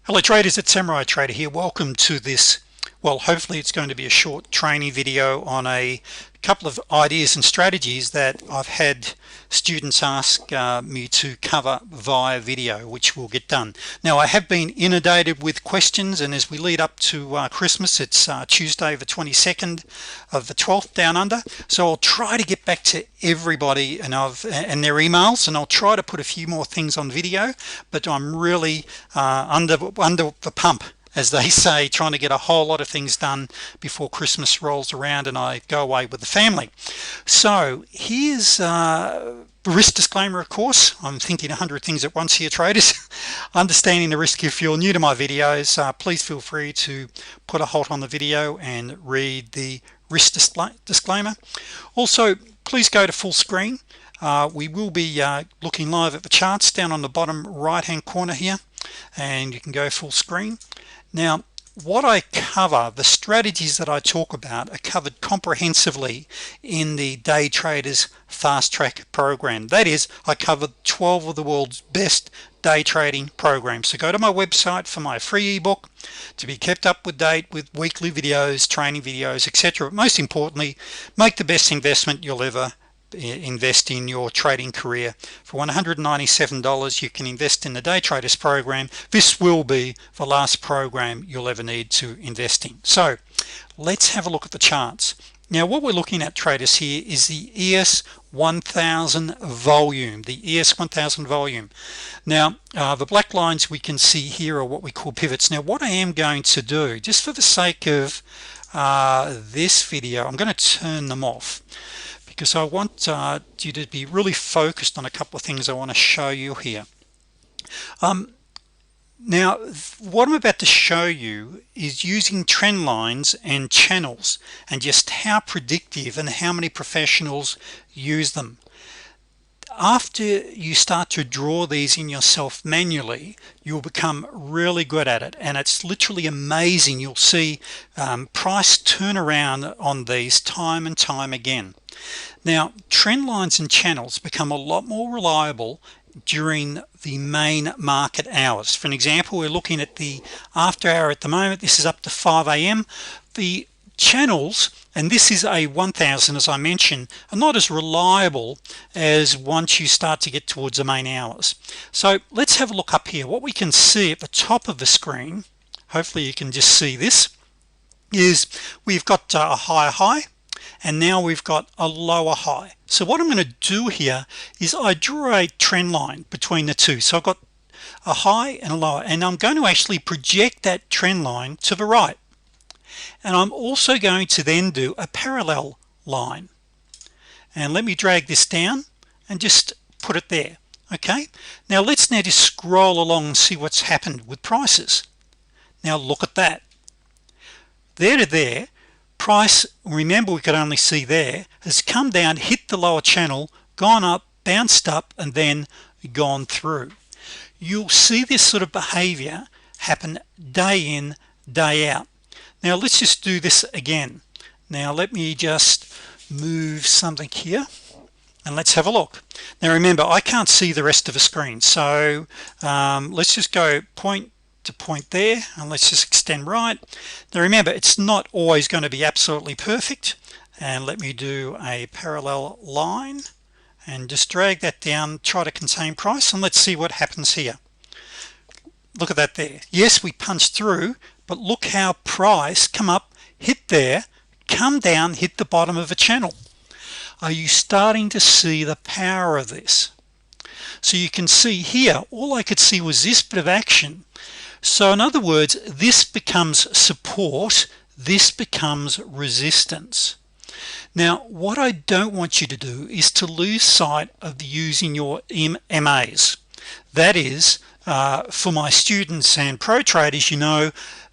Hello traders, it's Samurai Trader here. Welcome to this, well, hopefully it's going to be a short training video on a couple of ideas and strategies that I've had students ask me to cover via video, which will get done. Now, I have been inundated with questions, and as we lead up to Christmas, it's Tuesday the 22nd of the 12th down under, so I'll try to get back to everybody and their emails, and I'll try to put a few more things on video, but I'm really under the pump, as they say, trying to get a whole lot of things done before Christmas rolls around and I go away with the family. So here's the risk disclaimer. Of course, I'm thinking 100 things at once here, traders. Understanding the risk. If you're new to my videos, please feel free to put a halt on the video and read the risk disclaimer. Also, please go to full screen. We will be looking live at the charts down on the bottom right hand corner here, and you can go full screen. Now, what I cover, the strategies that I talk about, are covered comprehensively in the Day Traders Fast Track program. That is, I covered 12 of the world's best day trading programs. So go to my website for my free ebook to be kept up with date with weekly videos, training videos, etc. Most importantly, make the best investment you'll ever invest in your trading career. For $197 you can invest in the Day Traders program. This will be the last program you'll ever need to invest in. So let's have a look at the charts. Now, what we're looking at, traders, here is the ES 1000 volume, the ES 1000 volume. Now, the black lines we can see here are what we call pivots. Now, what I am going to do, just for the sake of this video, I'm going to turn them off, because I want you to be really focused on a couple of things I want to show you here. Now, what I'm about to show you is using trend lines and channels, and just how predictive and how many professionals use them. After you start to draw these in yourself manually, you'll become really good at it, and it's literally amazing. You'll see price turn around on these time and time again. Now, trend lines and channels become a lot more reliable during the main market hours. For an example, we're looking at the after hour at the moment. This is up to 5 a.m. The channels, and this is a 1000, as I mentioned, are not as reliable as once you start to get towards the main hours. So let's have a look up here. What we can see at the top of the screen, hopefully you can just see this, is we've got a higher high, and now we've got a lower high. So what I'm going to do here is I draw a trend line between the two. So I've got a high and a lower, and I'm going to actually project that trend line to the right, and I'm also going to then do a parallel line. And let me drag this down and just put it there. Okay, now let's just scroll along and see what's happened with prices. Now look at that, there to there. Price, remember, we could only see there, has come down, hit the lower channel, gone up, bounced up, and then gone through. You'll see this sort of behavior happen day in, day out. Now let's just do this again. Now let me just move something here, and let's have a look. Now remember, I can't see the rest of the screen, so let's just go point to point there, and let's just extend right. Now remember, it's not always going to be absolutely perfect, and let me do a parallel line and just drag that down, try to contain price, and let's see what happens here. Look at that there. Yes, we punched through, but look how price come up, hit there, come down, hit the bottom of a channel. Are you starting to see the power of this? So you can see here, all I could see was this bit of action. So in other words, this becomes support, this becomes resistance. Now, what I don't want you to do is to lose sight of using your MAs. That is, for my students and pro traders, you know,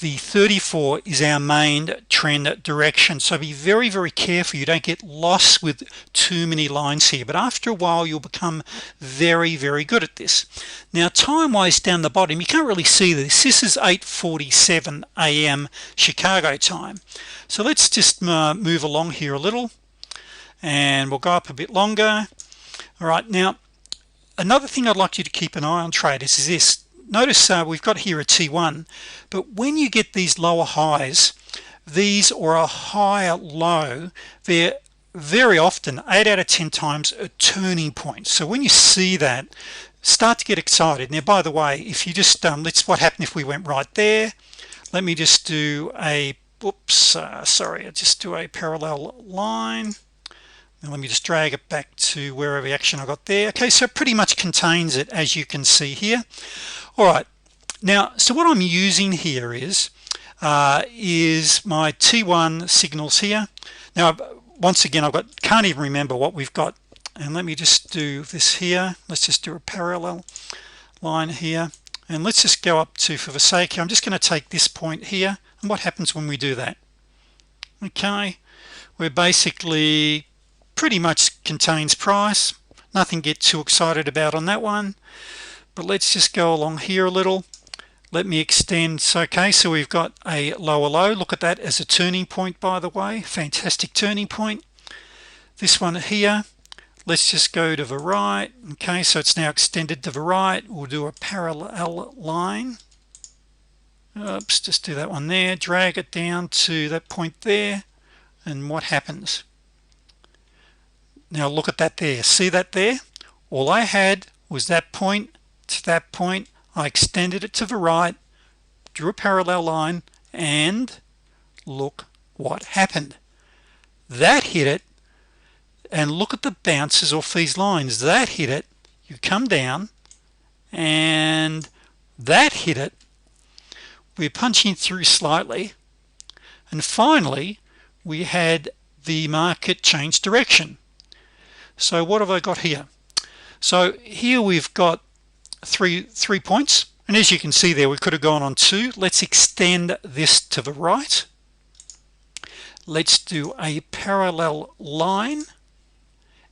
the 34 is our main trend direction, so be very, very careful you don't get lost with too many lines here. But after a while, you'll become very, very good at this. Now, time-wise down the bottom, you can't really see this. This is 8:47 a.m. Chicago time. So let's just move along here a little, and we'll go up a bit longer. All right, now another thing I'd like you to keep an eye on, traders, is this. notice we've got here a T1, but when you get these lower highs, these or a higher low, they're very often 8 out of 10 times a turning point. So when you see that, start to get excited. Now by the way, if you just what happened if we went right there. Let me just do a sorry, I'll just do a parallel line. Now let me just drag it back to wherever action I got there. Okay, so it pretty much contains it, as you can see here. All right, now so what I'm using here is my T1 signals here. Now once again, can't even remember what we've got, and let me just do this here. Let's just do a parallel line here, and let's just go up to, for the sake here, I'm just going to take this point here, and what happens when we do that? Okay, we're basically pretty much contains price, nothing to get too excited about on that one, but let's just go along here a little. Let me extend. Okay, so we've got a lower low. Look at that as a turning point, by the way. Fantastic turning point. This one here, let's just go to the right. Okay, so it's now extended to the right. We'll do a parallel line. Oops, just do that one there, drag it down to that point there, and what happens? Now look at that there. See that there? All I had was that point to that point. I extended it to the right, drew a parallel line, and look what happened. That hit it, and look at the bounces off these lines. That hit it, you come down, and that hit it. We're punching through slightly, and finally we had the market change direction. So what have I got here? So here we've got three points, and as you can see there, we could have gone on 2. Let's extend this to the right. Let's do a parallel line,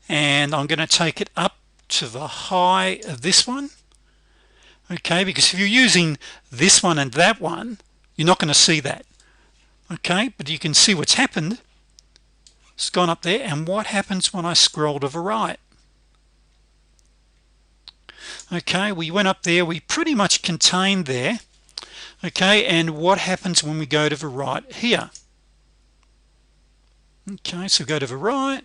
and I'm going to take it up to the high of this one. Okay, because if you're using this one and that one, you're not going to see that. Okay, but you can see what's happened. It's gone up there, and what happens when I scroll to the right? Okay, we went up there, we pretty much contained there. Okay, and what happens when we go to the right here? Okay, so go to the right,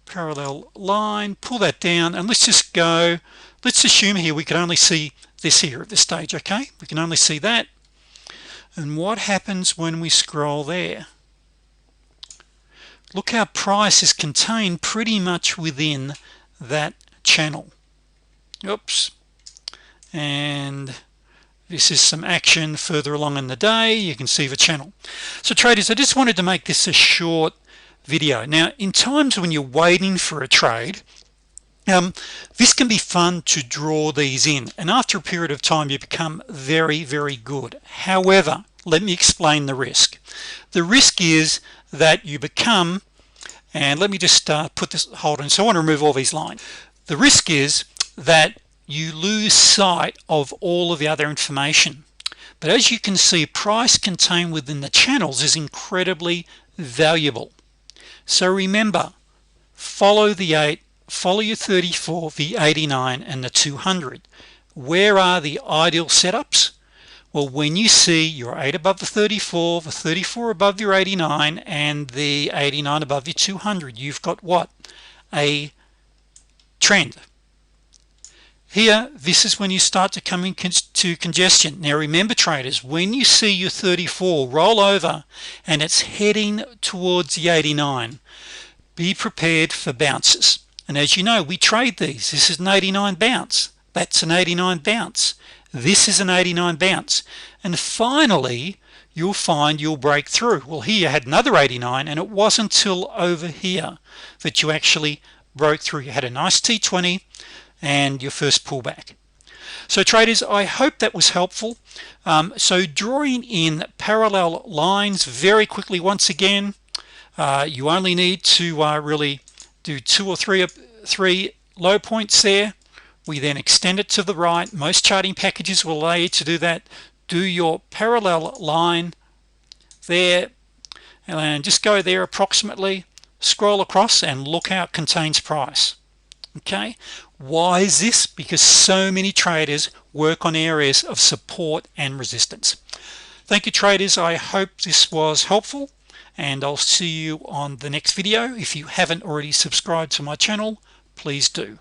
parallel line, pull that down, and let's just go, let's assume here we can only see this here at this stage. Okay, we can only see that. And what happens when we scroll there? Look how price is contained pretty much within that channel. Oops. And this is some action further along in the day. You can see the channel. So traders, I just wanted to make this a short video. Now in times when you're waiting for a trade, this can be fun to draw these in, and after a period of time you become very good. However, let me explain the risk. The risk is that you become, and let me just put this, hold on, so I want to remove all these lines. The risk is that you lose sight of all of the other information, but as you can see, price contained within the channels is incredibly valuable. So remember, follow the 8, follow your 34, the 89, and the 200. Where are the ideal setups? Well, when you see your 8 above the 34 above your 89, and the 89 above your 200, you've got what? A trend. Here, this is when you start to come into congestion. Now remember traders, when you see your 34 roll over and it's heading towards the 89, be prepared for bounces. And as you know, we trade these. This is an 89 bounce, that's an 89 bounce, this is an 89 bounce, and finally you'll find you'll break through. Well, here you had another 89, and it wasn't until over here that you actually broke through. You had a nice T20 and your first pullback. So traders, I hope that was helpful. So drawing in parallel lines very quickly, once again, you only need to really do 2 or 3 low points there. We then extend it to the right. Most charting packages will allow you to do that. Do your parallel line there, and just go there approximately, scroll across, and look how it contains price. Okay, Why is this? Because so many traders work on areas of support and resistance. Thank you, traders. I hope this was helpful, and I'll see you on the next video. If you haven't already subscribed to my channel, please do.